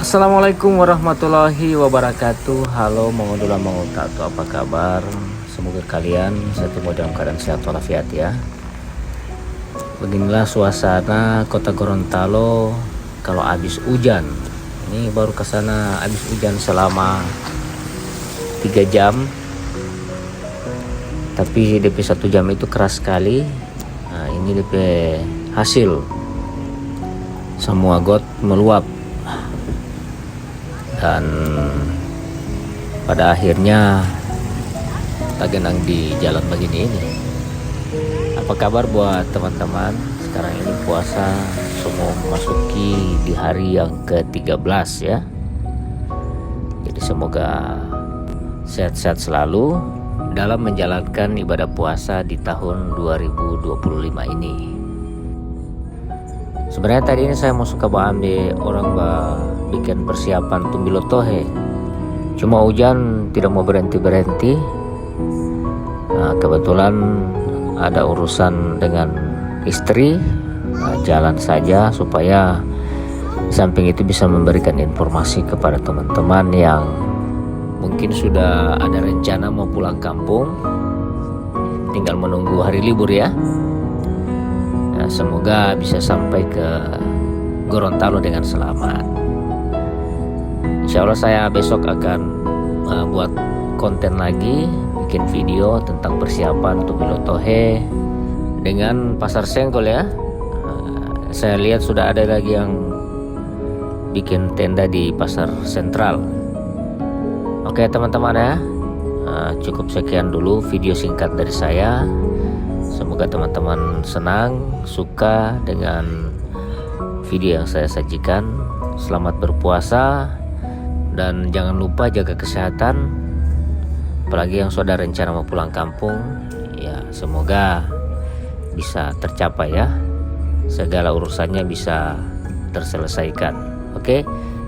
Assalamualaikum warahmatullahi wabarakatuh. Halo Mangudula Mangutatu, apa kabar? Semoga kalian selalu dalam keadaan sehat walafiat ya. Beginilah suasana kota Gorontalo kalau habis hujan. Ini baru ke sana habis hujan selama 3 jam. Tapi DP 1 jam itu keras sekali. Nah, ini DP hasil. Semua got meluap. Dan pada akhirnya tagenang di jalan begini ini. Apa kabar buat teman-teman? Sekarang ini puasa semua memasuki di hari yang ke-13 ya. Jadi semoga sehat-sehat selalu dalam menjalankan ibadah puasa di tahun 2025 ini. Sebenarnya tadi ini saya mau suka ambil orang bikin persiapan tumbilo tohe. Cuma hujan tidak mau berhenti-berhenti. Nah, kebetulan ada urusan dengan istri. Nah, jalan saja supaya di samping itu bisa memberikan informasi kepada teman-teman yang mungkin sudah ada rencana mau pulang kampung. Tinggal menunggu hari libur ya. Nah, semoga bisa sampai ke Gorontalo dengan selamat. Insya Allah saya besok akan buat konten lagi, bikin video tentang persiapan Tumbilo Tohe dengan pasar Senggol ya. Saya lihat sudah ada lagi yang bikin tenda di pasar sentral. Oke teman-teman ya, cukup sekian dulu video singkat dari saya. Semoga teman-teman senang, suka dengan video yang saya sajikan. Selamat berpuasa dan jangan lupa jaga kesehatan. Apalagi yang sudah rencana mau pulang kampung, ya semoga bisa tercapai ya. Segala urusannya bisa terselesaikan. Oke,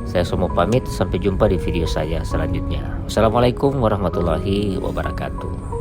saya semua pamit. Sampai jumpa di video saya selanjutnya. Wassalamualaikum warahmatullahi wabarakatuh.